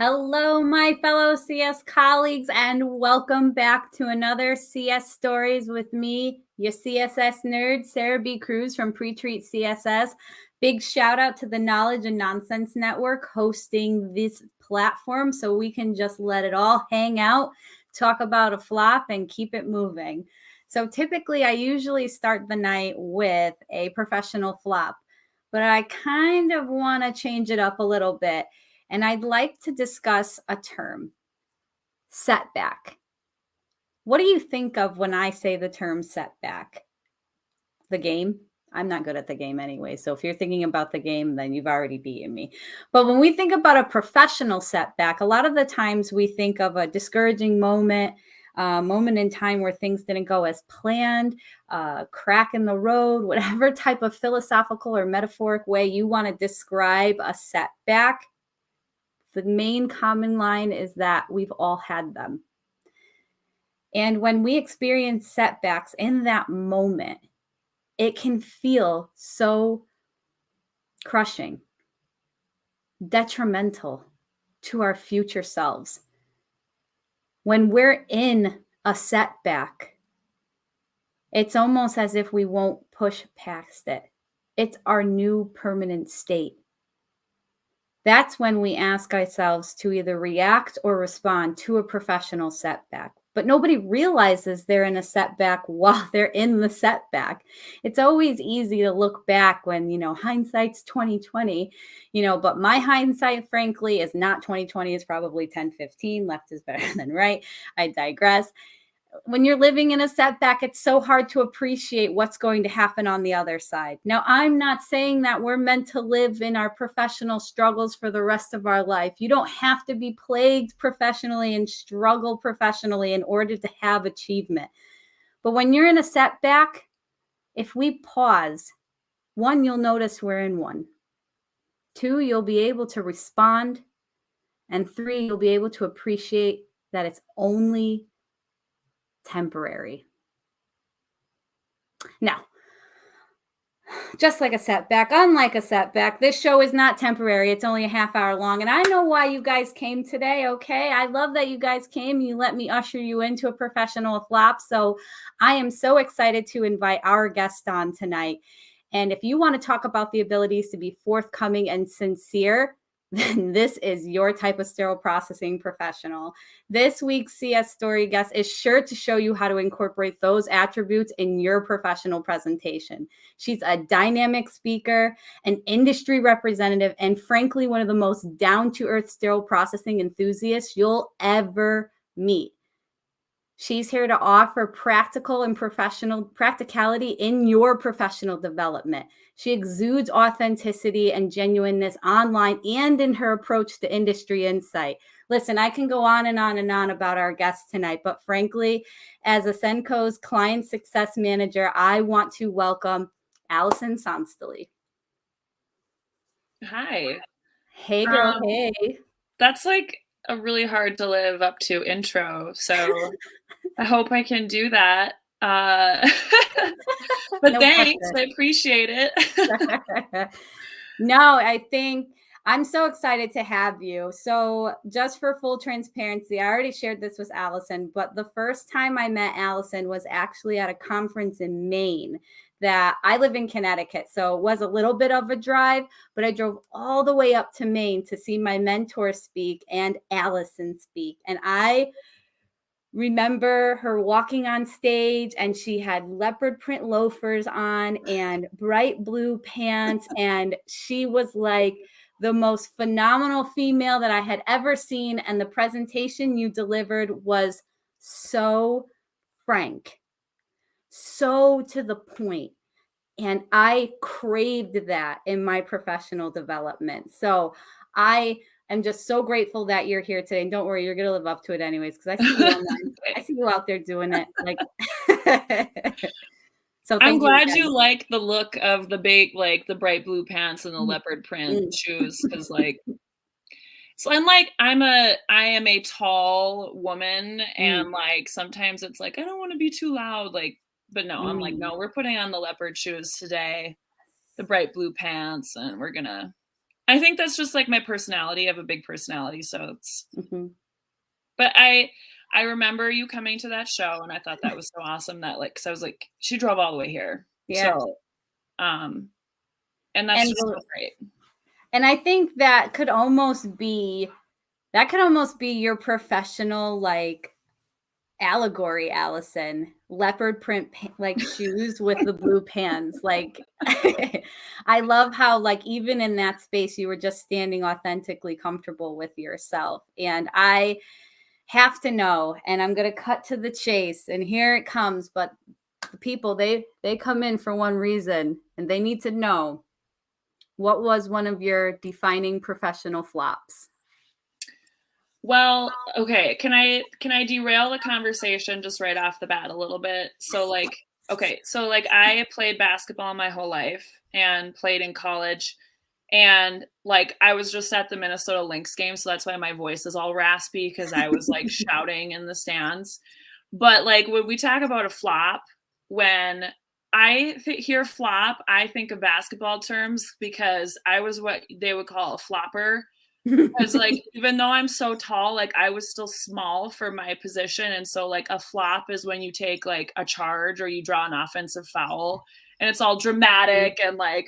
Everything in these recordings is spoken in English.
Hello, my fellow CS colleagues, and welcome back to another CS Stories with me, your CSS nerd, Sarah B. Cruz from Pre-Treat CSS. Big shout out to the Knowledge and Nonsense Network hosting this platform so we can just let it all hang out, talk about a flop, and keep it moving. So typically, I usually start the night with a professional flop, but I kind of want to change it up a little bit. And I'd like to discuss a term, setback. What do you think of when I say the term setback? The game? I'm not good at the game anyway. So if you're thinking about the game, then you've already beaten me. But when we think about a professional setback, a lot of the times we think of a discouraging moment, moment in time where things didn't go as planned, crack in the road, whatever type of philosophical or metaphoric way you want to describe a setback. The main common line is that we've all had them. And when we experience setbacks in that moment, it can feel so crushing, detrimental to our future selves. When we're in a setback, it's almost as if we won't push past it. It's our new permanent state. That's when we ask ourselves to either react or respond to a professional setback. But nobody realizes they're in a setback while they're in the setback. It's always easy to look back when, hindsight's 2020, but my hindsight, frankly, is not 2020, it's probably 10-15. Left is better than right. I digress. When you're living in a setback, it's so hard to appreciate what's going to happen on the other side. Now, I'm not saying that we're meant to live in our professional struggles for the rest of our life. You don't have to be plagued professionally and struggle professionally in order to have achievement. But when you're in a setback, if we pause, 1, you'll notice we're in one. 2, you'll be able to respond. And 3, you'll be able to appreciate that it's only temporary. Now, just like a setback, unlike a setback, this show is not temporary. It's only a half hour long. And I know why you guys came today, okay? I love that you guys came. You let me usher you into a professional flop. So I am so excited to invite our guest on tonight. And if you want to talk about the abilities to be forthcoming and sincere, then this is your type of sterile processing professional. This week's CS Story guest is sure to show you how to incorporate those attributes in your professional presentation. She's a dynamic speaker, an industry representative, and frankly, one of the most down-to-earth sterile processing enthusiasts you'll ever meet. She's here to offer practical and professional practicality in your professional development. She exudes authenticity and genuineness online and in her approach to industry insight. Listen, I can go on and on and on about our guest tonight, but frankly, as Ascendco's client success manager, I want to welcome Alison Sonstelie. Hi. Hey, girl. Hey. That's like a really hard to live up to intro, so I hope I can do that. But no thanks, pressure. I appreciate it. No, I think I'm so excited to have you. So just for full transparency, I already shared this with Allison, but the first time I met Allison was actually at a conference in Maine. That I live in Connecticut, so it was a little bit of a drive, but I drove all the way up to Maine to see my mentor speak and Allison speak. And I remember her walking on stage and she had leopard print loafers on and bright blue pants. And she was like the most phenomenal female that I had ever seen. And the presentation you delivered was so frank, so to the point. And I craved that in my professional development. So I am just so grateful that you're here today. And don't worry, you're going to live up to it anyways, because I see you online. I see you out there doing it. Like, so I'm glad you like the look of the the bright blue pants and the leopard print shoes, because so I am a tall woman, and like sometimes it's like I don't want to be too loud, but no, I'm like, no, we're putting on the leopard shoes today, the bright blue pants, and we're gonna I think that's just like my personality. I have a big personality, so it's. Mm-hmm. But I remember you coming to that show, and I thought that was so awesome that like, because I was like, she drove all the way here, Yeah. so and that's And just so great. And I think that could almost be your professional like allegory, Allison. Leopard print like shoes with the blue pants. Like I love how like even in that space you were just standing authentically comfortable with yourself. And I have to know, and I'm going to cut to the chase, and here it comes, but the people they come in for one reason, and they need to know, what was one of your defining professional flops? Well, okay, can I derail the conversation just right off the bat a little bit? So like, okay, so like I played basketball my whole life and played in college, and like I was just at the Minnesota Lynx game, so that's why my voice is all raspy, because I was like shouting in the stands. But like when we talk about a flop, when hear flop, I think of basketball terms, because I was what they would call a flopper. Because like even though I'm so tall, like I was still small for my position, and so like a flop is when you take like a charge or you draw an offensive foul, and it's all dramatic and like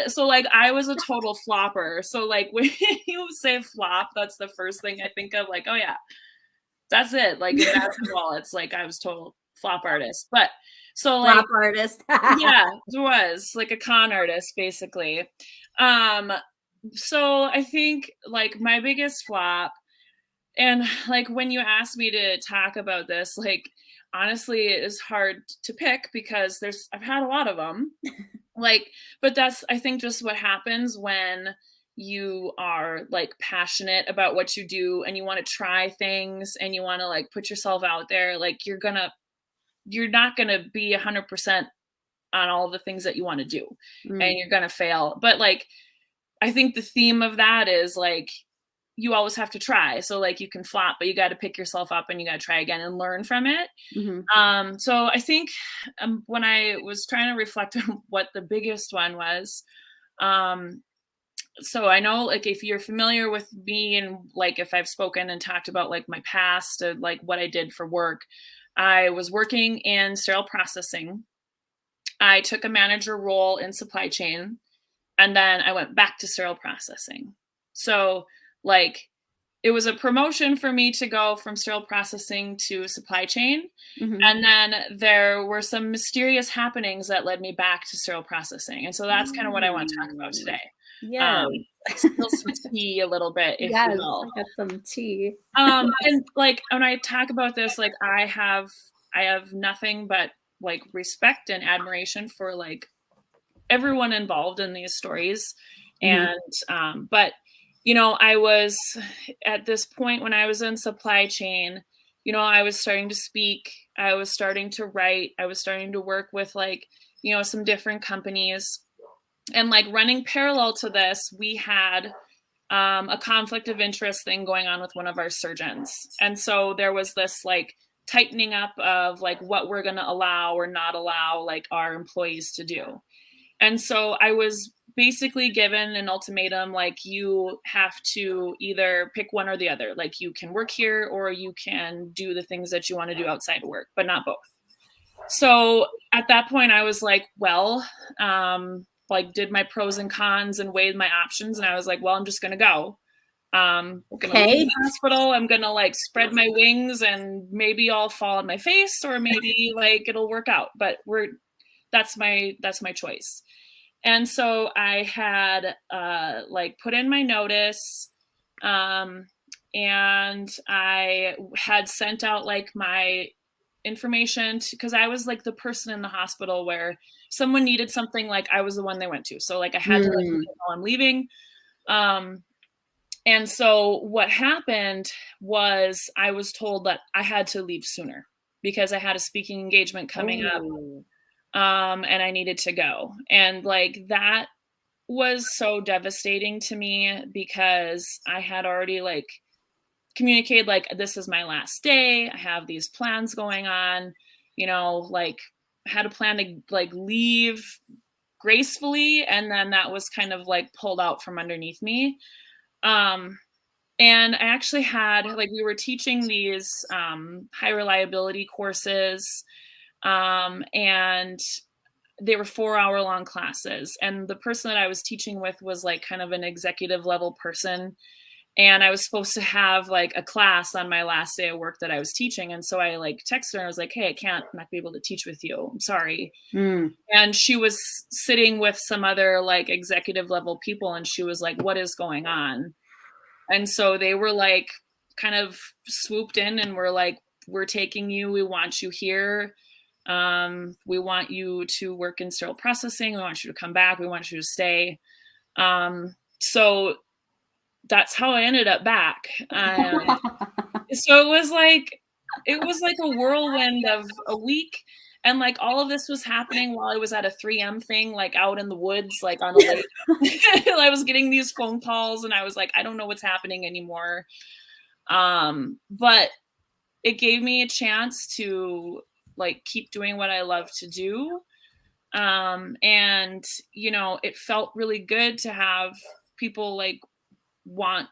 so like I was a total flopper. So like when you say flop, that's the first thing I think of, like, oh yeah, that's it. Like in basketball, it's like I was total flop artist. But so like Flop artist. yeah, it was like a con artist basically. So I think like my biggest flop, and like when you asked me to talk about this, like honestly it is hard to pick because I've had a lot of them. Like, but that's I think just what happens when you are like passionate about what you do and you want to try things and you want to like put yourself out there. Like you're not gonna be 100% on all the things that you want to do, and you're gonna fail. But like I think the theme of that is like you always have to try. So like you can flop, but you got to pick yourself up and you got to try again and learn from it. Mm-hmm. So I think when I was trying to reflect on what the biggest one was, so I know like if you're familiar with me and like if I've spoken and talked about like my past, like what I did for work, I was working in sterile processing. I took a manager role in supply chain. And then I went back to sterile processing. So like it was a promotion for me to go from sterile processing to supply chain. Mm-hmm. And then there were some mysterious happenings that led me back to sterile processing. And so that's kind of what I want to talk about today. Yeah. Spill some tea a little bit, if you will. I got some tea. And like when I talk about this, like I have nothing but like respect and admiration for like everyone involved in these stories. And but you know, I was at this point when I was in supply chain, you know, I was starting to speak, I was starting to write, I was starting to work with like, you know, some different companies. And like running parallel to this, we had a conflict of interest thing going on with one of our surgeons. And so there was this like tightening up of like what we're going to allow or not allow like our employees to do. And so I was basically given an ultimatum, like you have to either pick one or the other. Like you can work here or you can do the things that you want to do outside of work, but not both. So at that point I was like, well, like did my pros and cons and weighed my options. And I was like, well, I'm just going to go. I'm going to leave the hospital. I'm going to like spread my wings and maybe I'll fall on my face or maybe like it'll work out, but that's my choice. And so I had like put in my notice, and I had sent out like my information because I was like the person in the hospital where someone needed something, like I was the one they went to. So like I had to let them know I'm leaving. And so what happened was I was told that I had to leave sooner because I had a speaking engagement coming up. And I needed to go. And like that was so devastating to me because I had already like communicated like this is my last day. I have these plans going on, you know, like I had a plan to like leave gracefully, and then that was kind of like pulled out from underneath me. And I actually had, like, we were teaching these high reliability courses, and they were 4-hour long classes. And the person that I was teaching with was like kind of an executive level person. And I was supposed to have like a class on my last day of work that I was teaching. And so I like texted her and I was like, hey, I'm not be able to teach with you. I'm sorry. And she was sitting with some other like executive level people. And she was like, what is going on? And so they were like kind of swooped in and were like, we're taking you. We want you here. We want you to work in sterile processing. We want you to come back. We want you to stay. So that's how I ended up back. So it was like a whirlwind of a week. And like all of this was happening while I was at a 3M thing, like out in the woods, like on a lake. I was getting these phone calls and I was like, I don't know what's happening anymore. But it gave me a chance to like keep doing what I love to do. And, you know, it felt really good to have people like want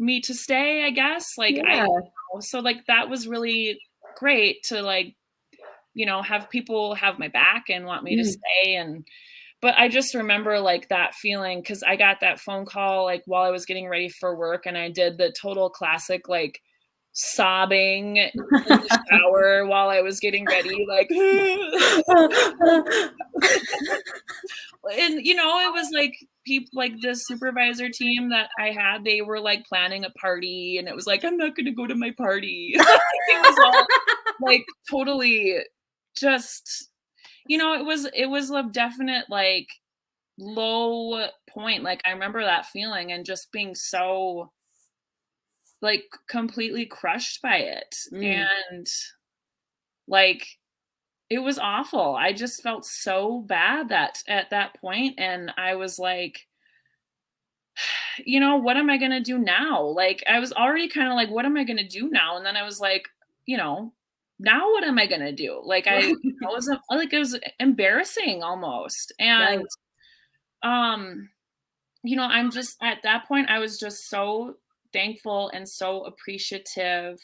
me to stay, I guess. Like, so like that was really great to like, you know, have people have my back and want me to stay. But I just remember like that feeling, because I got that phone call like while I was getting ready for work, and I did the total classic like sobbing in the shower while I was getting ready, like and you know, it was like people like the supervisor team that I had, they were like planning a party, and it was like, I'm not going to go to my party. It was all like totally just, you know, it was a definite like low point. Like I remember that feeling and just being so like completely crushed by it. And like it was awful. I just felt so bad that at that point, and I was like, you know, what am I going to do now? Like I was already kind of like, what am I going to do now? And then I was like, you know, now what am I going to do? Like I wasn't like, it was embarrassing almost. And you know, I'm just at that point, I was just so thankful and so appreciative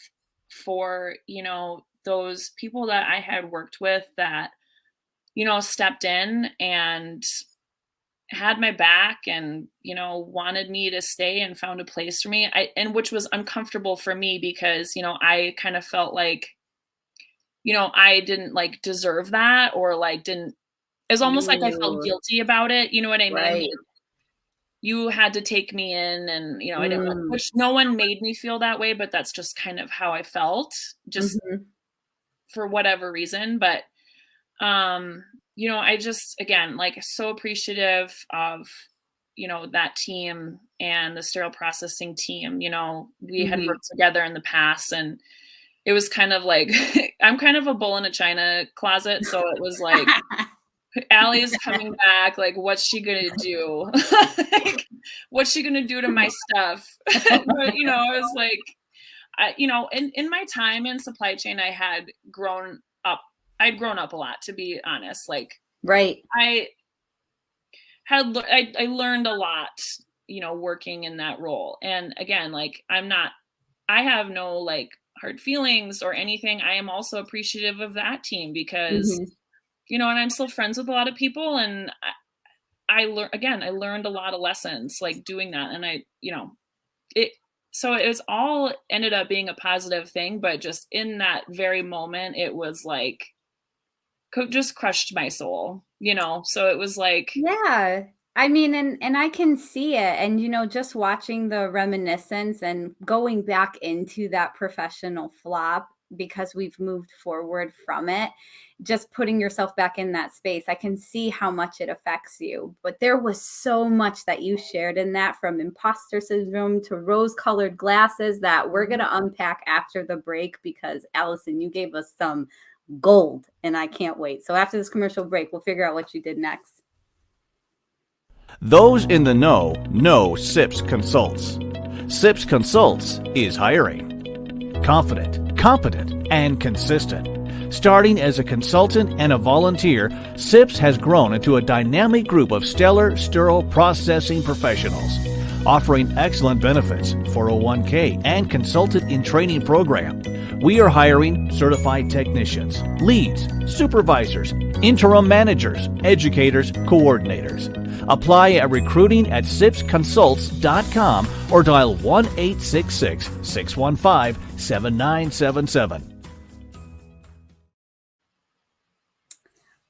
for, you know, those people that I had worked with that, you know, stepped in and had my back and, you know, wanted me to stay and found a place for me. And which was uncomfortable for me because, you know, I kind of felt like, you know, I didn't like deserve that, or like didn't, it's almost like I felt guilty about it. You know what I mean? Right. You had to take me in, and, you know, I didn't, which no one made me feel that way, but that's just kind of how I felt, just for whatever reason. But, you know, I just, again, like so appreciative of, you know, that team and the sterile processing team. You know, we had worked together in the past, and it was kind of like, I'm kind of a bull in a china closet. So it was like, Allie is coming back. Like, what's she going to do? Like, what's she going to do to my stuff? But, you know, I was like, you know, in my time in supply chain, I had grown up. I'd grown up a lot, to be honest. Like, I learned a lot, you know, working in that role. And again, like, I have no like hard feelings or anything. I am also appreciative of that team because, you know, and I'm still friends with a lot of people, and I learned a lot of lessons like doing that. And I, you know, so it was all ended up being a positive thing, but just in that very moment, it was like, just crushed my soul, you know? So it was like, yeah, I mean, and I can see it. And, you know, just watching the reminiscence and going back into that professional flop, because we've moved forward from it, just putting yourself back in that space, I can see how much it affects you. But there was so much that you shared in that, from imposter syndrome to rose-colored glasses, that we're going to unpack after the break, because Allison, you gave us some gold and I can't wait. So after this commercial break, we'll figure out what you did next. Those in the know SIPS Consults. SIPS Consults is hiring. Confident, competent, and consistent. Starting as a consultant and a volunteer, SIPS has grown into a dynamic group of stellar sterile processing professionals, offering excellent benefits, 401k, and consultant in training program. We are hiring certified technicians, leads, supervisors, interim managers, educators, coordinators. Apply at recruiting@sipsconsults.com or dial 1-866-615-7977.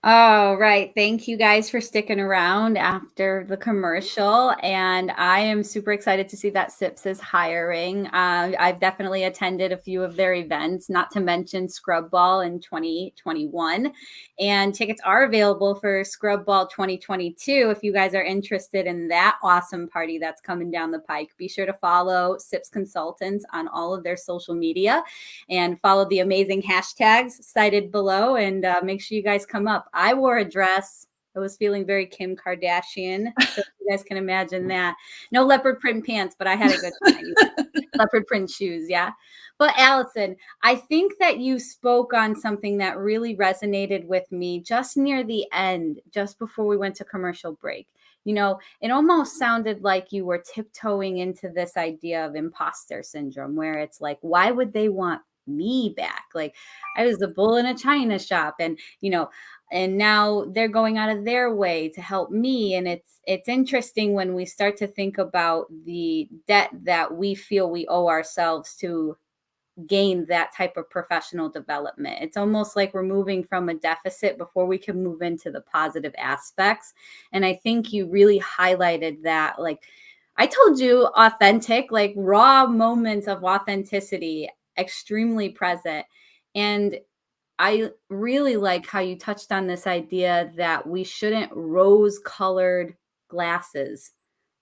All right. Thank you guys for sticking around after the commercial. And I am super excited to see that SIPS is hiring. I've definitely attended a few of their events, not to mention Scrub Ball in 2021. And tickets are available for Scrub Ball 2022 if you guys are interested in that awesome party that's coming down the pike. Be sure to follow SIPS Consultants on all of their social media and follow the amazing hashtags cited below, and make sure you guys come up. I wore a dress. I was feeling very Kim Kardashian. So you guys can imagine that. No leopard print pants, but I had a good time. Leopard print shoes, yeah. But Allison, I think that you spoke on something that really resonated with me just near the end, just before we went to commercial break. You know, it almost sounded like you were tiptoeing into this idea of imposter syndrome, where it's like, why would they want me back? Like, I was the bull in a china shop, and and now they're going out of their way to help me. And it's interesting when we start to think about the debt that we feel we owe ourselves to gain that type of professional development. It's almost like we're moving from a deficit before we can move into the positive aspects. And I think you really highlighted that. Like, I told you, authentic, like raw moments of authenticity, extremely present. And I really like how you touched on this idea that we shouldn't rose-colored glasses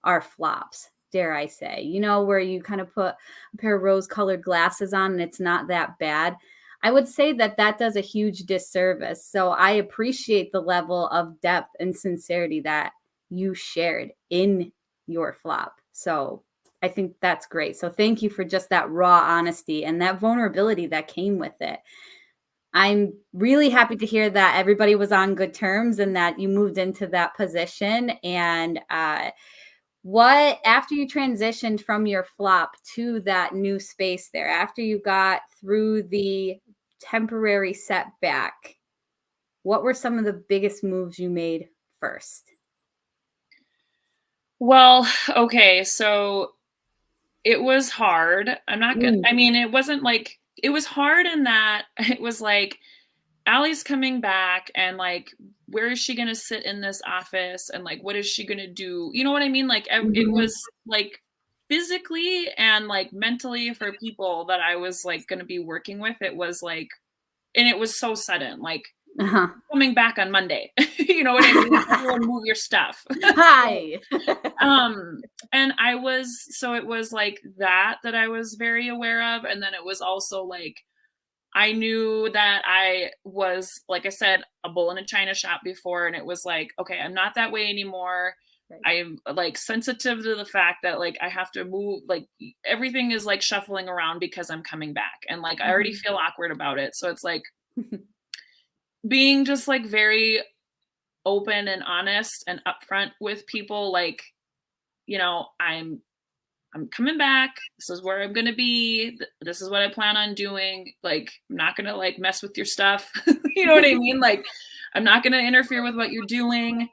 our flops, dare I say. Where you kind of put a pair of rose-colored glasses on and it's not that bad. I would say that does a huge disservice. So I appreciate the level of depth and sincerity that you shared in your flop. So I think that's great. So thank you for just that raw honesty and that vulnerability that came with it. I'm really happy to hear that everybody was on good terms and that you moved into that position. And after you transitioned from your flop to that new space there, after you got through the temporary setback, what were some of the biggest moves you made first? Well, okay, so it was hard. I'm not gonna, I mean, it wasn't like, it was hard in that it was like, Allie's coming back and like, where is she going to sit in this office? And like, what is she going to do? You know what I mean? Like, it was like physically and like mentally for people that I was like going to be working with. It was like, and it was so sudden, like coming back on Monday. You know what I mean? Everyone move your stuff. Hi. And it was like that I was very aware of. And then it was also like, I knew that I was, like I said, a bull in a china shop before. And it was like, okay, I'm not that way anymore. Right. I'm like sensitive to the fact that like, I have to move, like everything is like shuffling around because I'm coming back. And like, I already feel awkward about it. So it's like being just like very open and honest and upfront with people. Like, I'm coming back. This is where I'm going to be. This is what I plan on doing. Like, I'm not going to like mess with your stuff. You know what I mean? Like, I'm not going to interfere with what you're doing.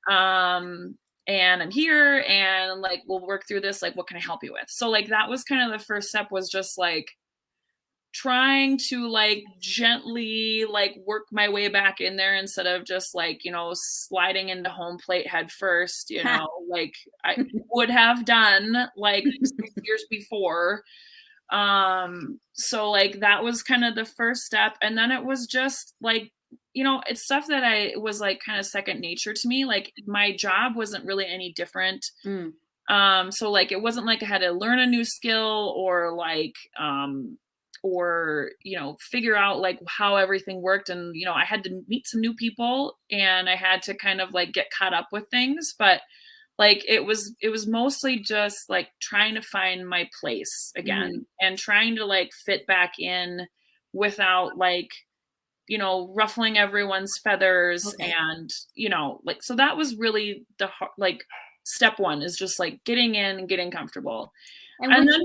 And I'm here and like, we'll work through this. Like, what can I help you with? So like, that was kind of the first step, was just like trying to like gently like work my way back in there instead of just like, sliding into home plate head first, like I would have done like 6 years before. So like that was kind of the first step. And then it was just like, it's stuff that I was like kind of second nature to me. Like my job wasn't really any different. So like, it wasn't like I had to learn a new skill or like, figure out like how everything worked. And, I had to meet some new people and I had to kind of like get caught up with things. But like, it was mostly just like trying to find my place again and trying to like fit back in without like ruffling everyone's feathers. Okay. And, like, so that was really like step one, is just like getting in and getting comfortable. And And would then,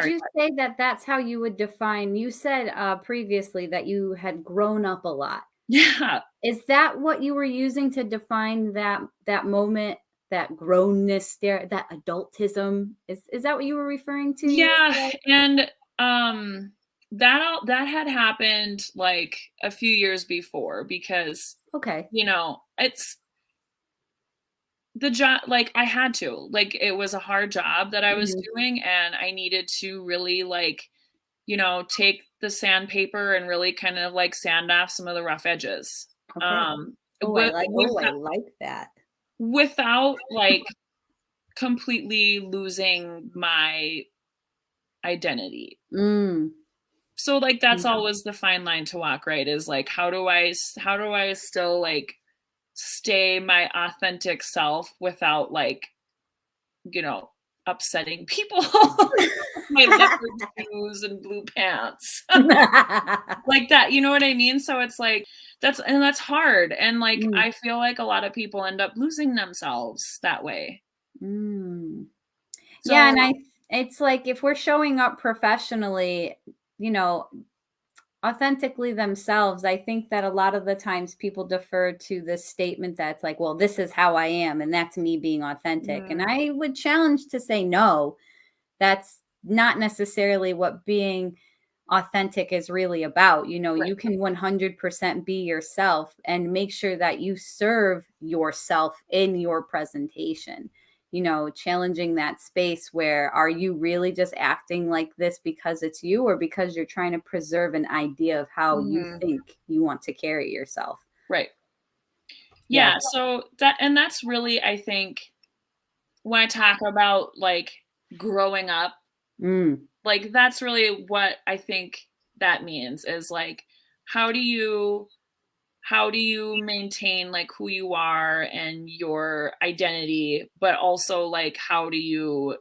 you say that that's how you would define, you said previously that you had grown up a lot. yeah, Is that what you were using to define that moment, that grownness there, that adultism? Is that what you were referring to? yeah. And, that had happened like a few years before, because, Okay. it's the job, like I had to, like, it was a hard job that I was Mhm. doing, and I needed to really like, take the sandpaper and really kind of like sand off some of the rough edges. Okay. Um, I without, like that. without like completely losing my identity. Mm. So like that's Mhm. always the fine line to walk, right? Is like, how do I still like stay my authentic self without like, you know, upsetting people? My leopard shoes and blue pants. Like that, you know what I mean? So it's like that's hard. And like Mm. I feel like a lot of people end up losing themselves that way. Mm. Yeah, and So it's like if we're showing up professionally, you know, authentically themselves, I think that a lot of the times people defer to this statement that's like, well, this is how I am, and that's me being authentic. And mm, I would challenge to say, no, that's not necessarily what being authentic is really about. right. You can 100% be yourself and make sure that you serve yourself in your presentation. Challenging that space where, are you really just acting like this because it's you, or because you're trying to preserve an idea of how you Mhm, think you want to carry yourself? right. Yeah. Yeah, so that's really, I think, when I talk about like growing up, Mm, like that's really what I think that means, is like, how do you how do you maintain like who you are and your identity, but also like how do you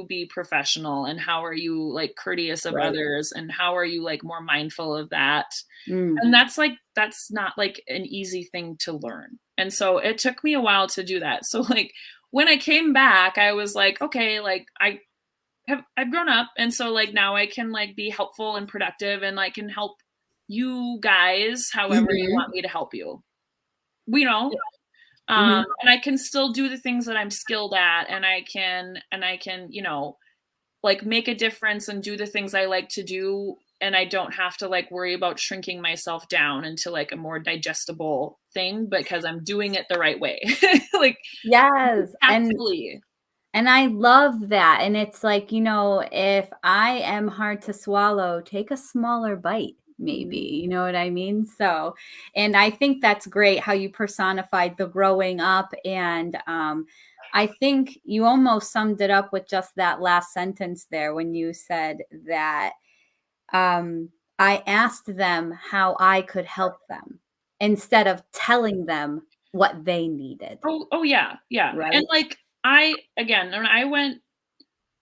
be professional, and how are you like courteous of right. others, and how are you like more mindful of that? Mm, And that's not like an easy thing to learn. And so it took me a while to do that. So like when I came back, I was like, okay, like I've grown up, and so like now I can like be helpful and productive, and I can help you guys however you mhm, want me to help you. You know, mhm. and I can still do the things that I'm skilled at, and I can, like make a difference and do the things I like to do, and I don't have to like worry about shrinking myself down into like a more digestible thing because I'm doing it the right way. Like Yes, tactfully. and I love that, and it's like, if I am hard to swallow, take a smaller bite, maybe, Mhm. you know what I mean? So, and I think that's great how you personified the growing up, and, I think you almost summed it up with just that last sentence there when you said that, um, I asked them how I could help them instead of telling them what they needed, Oh yeah, yeah. And right? like again, when I went,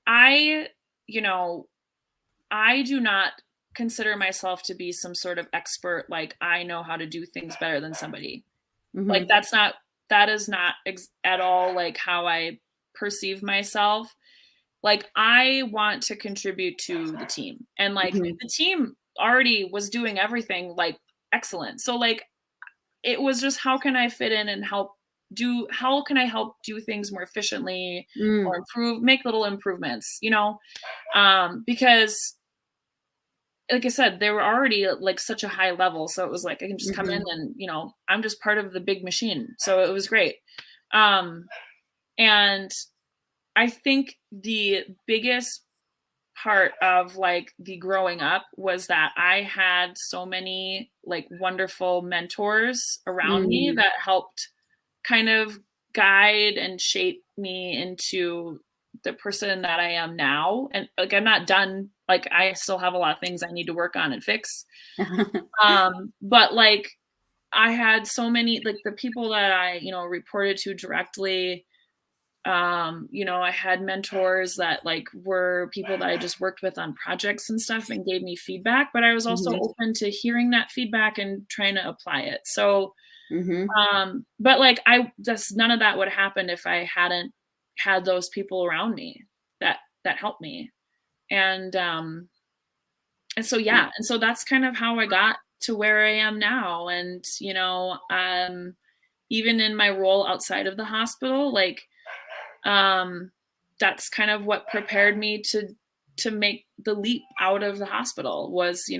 I, you know, I do not consider myself to be some sort of expert, like I know how to do things better than somebody. Like Mhm, that is not at all like how I perceive myself. Like I want to contribute to the team. And like mhm, the team already was doing everything like excellent. So like it was just, how can I fit in and how can I help do things more efficiently, or mm. make little improvements, because like I said, they were already at like such a high level. So it was like I can just come in Mhm, and, I'm just part of the big machine. So it was great. Um, and I think the biggest part of like the growing up was that I had so many like wonderful mentors around me mm. that helped kind of guide and shape me into the person that I am now. And like I'm not done. Like I still have a lot of things I need to work on and fix. But like I had so many, like the people that I, reported to directly, I had mentors that like were people that I just worked with on projects and stuff and gave me feedback, but I was also open to hearing that feedback and trying to apply it. So, but like none of that would happen if I hadn't had those people around me that helped me. And so, yeah. And so that's kind of how I got to where I am now. And, even in my role outside of the hospital, like, that's kind of what prepared me to make the leap out of the hospital was,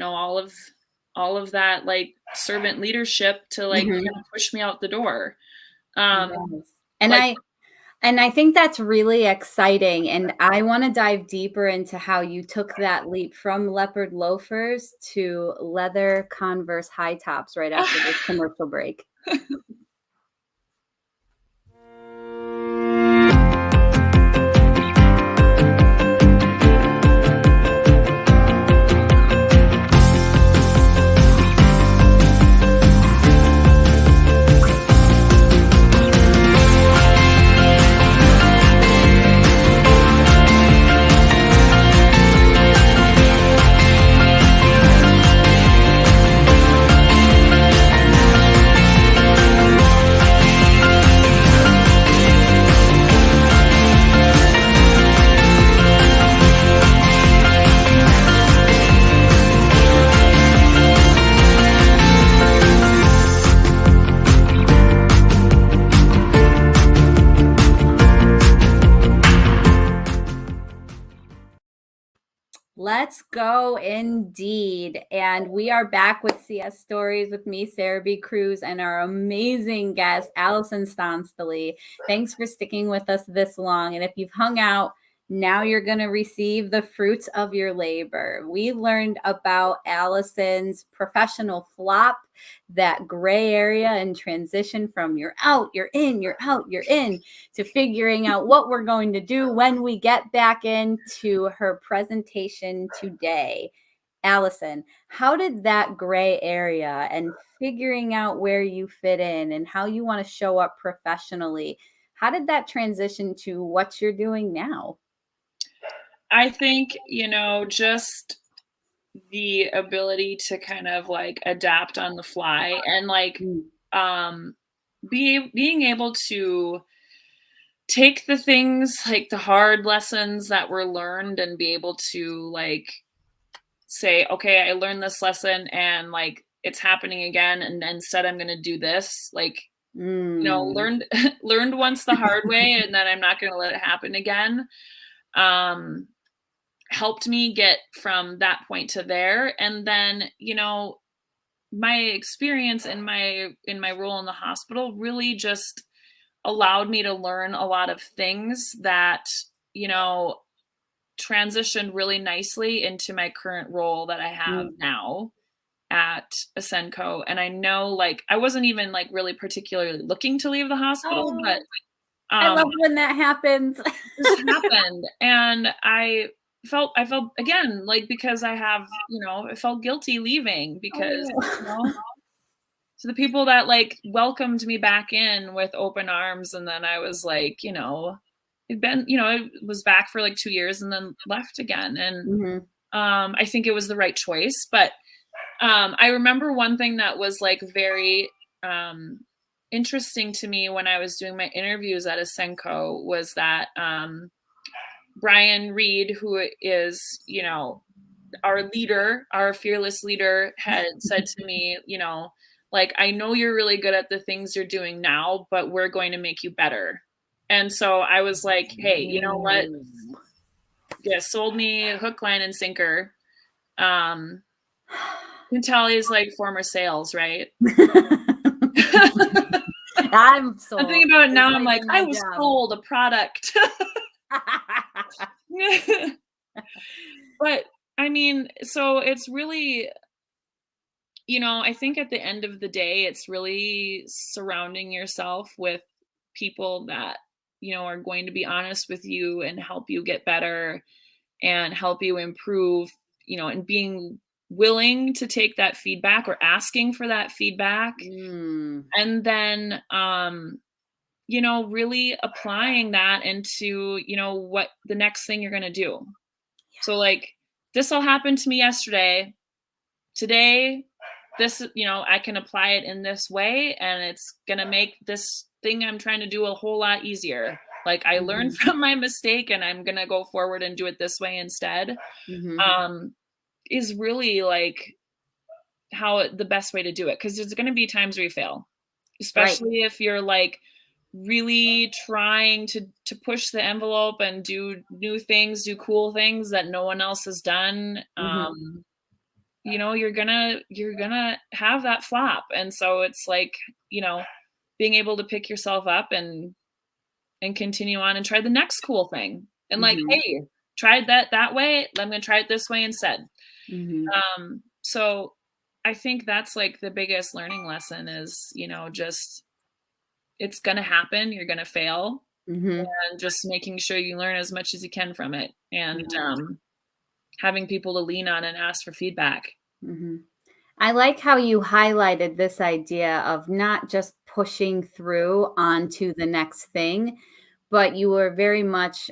all of that like servant leadership to like kind of push me out the door. And I think that's really exciting. And I want to dive deeper into how you took that leap from leopard loafers to leather Converse high tops right after this commercial break. Let's go indeed. And we are back with CS Stories with me, Sarah B. Cruz, and our amazing guest, Alison Sonstelie. Thanks for sticking with us this long. And if you've hung out, now you're going to receive the fruits of your labor. We learned about Alison's professional flop, that gray area and transition from you're out, you're in, you're out, you're in, to figuring out what we're going to do when we get back into her presentation today. Alison, how did that gray area and figuring out where you fit in and how you want to show up professionally, how did that transition to what you're doing now? I think, just the ability to kind of like adapt on the fly and like being able to take the things like the hard lessons that were learned and be able to like say, okay, I learned this lesson and like it's happening again, and instead I'm going to do this, like learned once the hard way, and then I'm not going to let it happen again. Helped me get from that point to there. And then, my experience in my role in the hospital really just allowed me to learn a lot of things that, transitioned really nicely into my current role that I have now at Ascendco. And I know like I wasn't even like really particularly looking to leave the hospital, but I love when that happens. This happened. And I felt again, like, because I have, I felt guilty leaving because, so the people that like welcomed me back in with open arms. And then I was like, I was back for like 2 years and then left again. And I think it was the right choice. But I remember one thing that was like very interesting to me when I was doing my interviews at Ascendco was that Brian Reed, who is, our leader, our fearless leader, had said to me, like, I know you're really good at the things you're doing now, but we're going to make you better. And so I was like, hey, you know what? Yeah, sold me hook, line, and sinker. You can tell he's like former sales, right? I'm sold. I'm thinking about it now. I'm like, I was sold a product. But I mean, so it's really, I think at the end of the day, it's really surrounding yourself with people that, are going to be honest with you and help you get better and help you improve, and being willing to take that feedback or asking for that feedback. And then, you know, really applying that into, you know, what the next thing you're going to do. So like, this all happened to me yesterday. Today, this, you know, I can apply it in this way, and it's going to make this thing I'm trying to do a whole lot easier. Like, I learned from my mistake, and I'm going to go forward and do it this way instead. Is really like the best way to do it. 'Cause there's going to be times where you fail, especially if you're like really trying to push the envelope and do new things, do cool things that no one else has done. You know, you're gonna have that flop. And so it's like, you know, being able to pick yourself up and continue on and try the next cool thing. And like, hey, tried that way, I'm gonna try it this way instead. So I think that's like the biggest learning lesson is, you know, just, it's gonna happen, you're gonna fail, and just making sure you learn as much as you can from it, and having people to lean on and ask for feedback. I like how you highlighted this idea of not just pushing through onto the next thing, but you were very much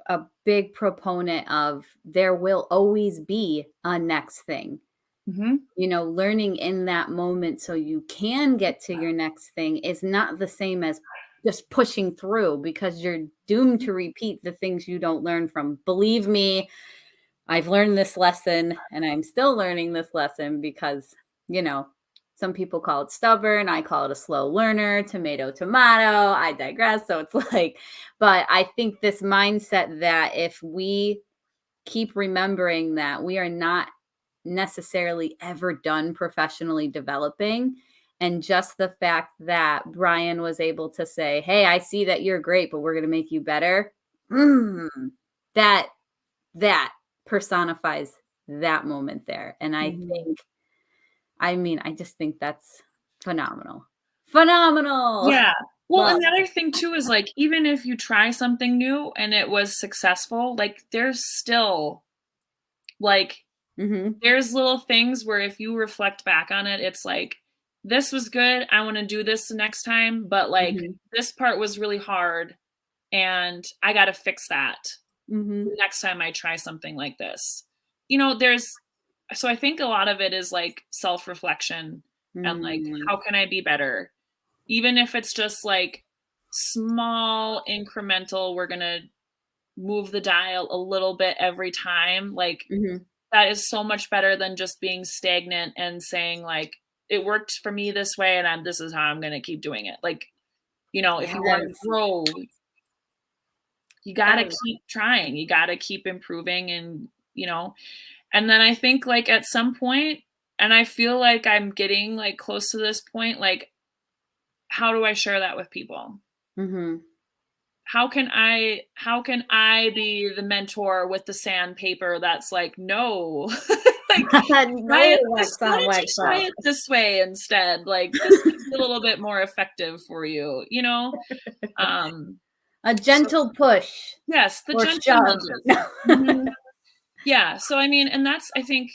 a big proponent of there will always be a next thing. You know, learning in that moment so you can get to your next thing is not the same as just pushing through, because you're doomed to repeat the things you don't learn from. Believe me, I've learned this lesson, and I'm still learning this lesson because, you know, some people call it stubborn. I call it a slow learner, tomato, tomato. I digress. So it's like, but I think this mindset that if we keep remembering that we are not necessarily ever done professionally developing, and just the fact that Brian was able to say, hey, I see that you're great, but we're going to make you better. That personifies that moment there. And I just think that's phenomenal. Yeah. Well, another thing too is like, even if you try something new and it was successful, like there's still like, there's little things where if you reflect back on it, it's like, this was good, I want to do this the next time, but like this part was really hard and I got to fix that the next time I try something like this. You know, so I think a lot of it is like self-reflection and like, how can I be better? Even if it's just like small incremental, we're going to move the dial a little bit every time. Like that is so much better than just being stagnant and saying like, it worked for me this way and this is how I'm going to keep doing it. Like, you know, if you want to grow, you got to keep trying, you got to keep improving, and, you know, and then I think like at some point, and I feel like I'm getting like close to this point, like, how do I share that with people? How can I be the mentor with the sandpaper that's like, no, like try it this way instead. Like this is a little bit more effective for you, you know? A gentle push. Yes, the gentle nudges. Yeah. So I mean, and that's, I think,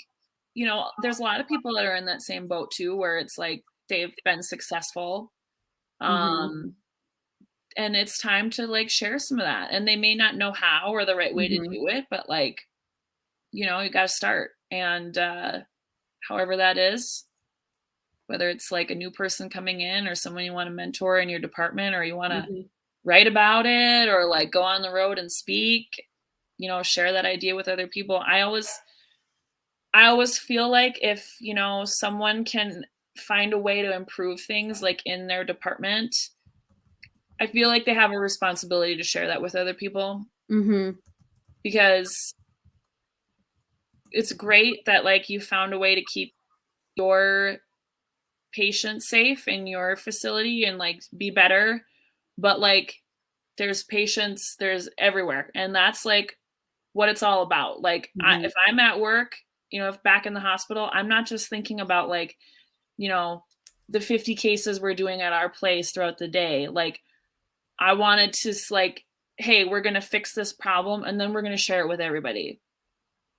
you know, there's a lot of people that are in that same boat too, where it's like they've been successful. And it's time to like share some of that, and they may not know how or the right way to do it, but like, you know, you got to start. And however that is, whether it's like a new person coming in or someone you want to mentor in your department, or you want to write about it, or like go on the road and speak, you know, share that idea with other people. I always feel like if, you know, someone can find a way to improve things like in their department, I feel like they have a responsibility to share that with other people, because it's great that like you found a way to keep your patients safe in your facility and like be better. But like there's patients, there's everywhere. And that's like what it's all about. Like if I'm at work, you know, if back in the hospital, I'm not just thinking about like, you know, the 50 cases we're doing at our place throughout the day. Like I wanted to like, hey, we're going to fix this problem, and then we're going to share it with everybody,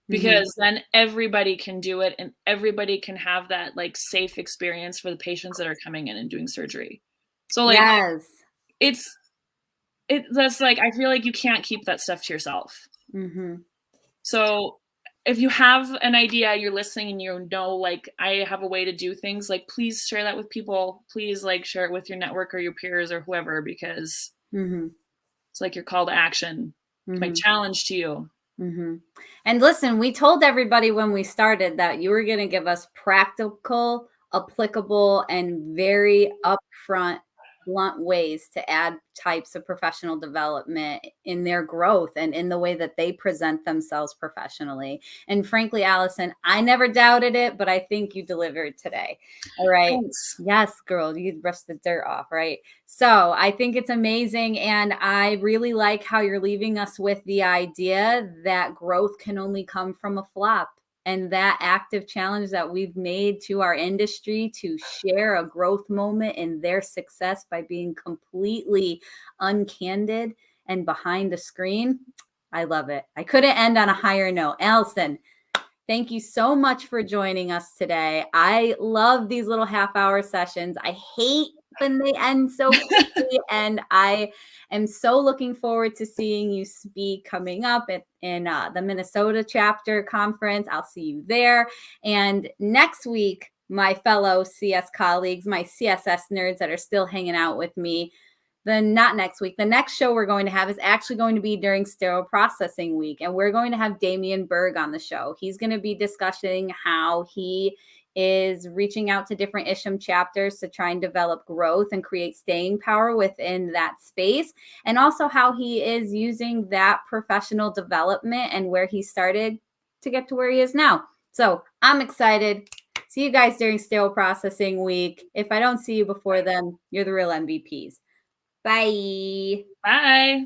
because then everybody can do it, and everybody can have that like safe experience for the patients that are coming in and doing surgery. So like, that's like, I feel like you can't keep that stuff to yourself. Mm-hmm. So if you have an idea, you're listening and you know, like, I have a way to do things, like, please share that with people. Please, like, share it with your network or your peers or whoever, because it's like your call to action. It's my challenge to you. And listen, we told everybody when we started that you were going to give us practical, applicable, and very upfront, blunt ways to add types of professional development in their growth and in the way that they present themselves professionally. And frankly, Allison, I never doubted it, but I think you delivered today. All right. Thanks. Yes, girl, you brushed the dirt off, right? So I think it's amazing. And I really like how you're leaving us with the idea that growth can only come from a flop. And that active challenge that we've made to our industry to share a growth moment in their success by being completely uncandid and behind a screen. I love it. I couldn't end on a higher note. Allison, thank you so much for joining us today. I love these little half-hour sessions. I hate when they end so quickly, and I am so looking forward to seeing you speak coming up in the Minnesota chapter conference. I'll see you there. And next week, my fellow CS colleagues, my CSS nerds that are still hanging out with me, not next week. The next show we're going to have is actually going to be during Sterile Processing Week. And we're going to have Damian Berg on the show. He's going to be discussing how he is reaching out to different ISHM chapters to try and develop growth and create staying power within that space. And also how he is using that professional development and where he started to get to where he is now. So I'm excited. See you guys during Sterile Processing Week. If I don't see you before then, you're the real MVPs. Bye. Bye.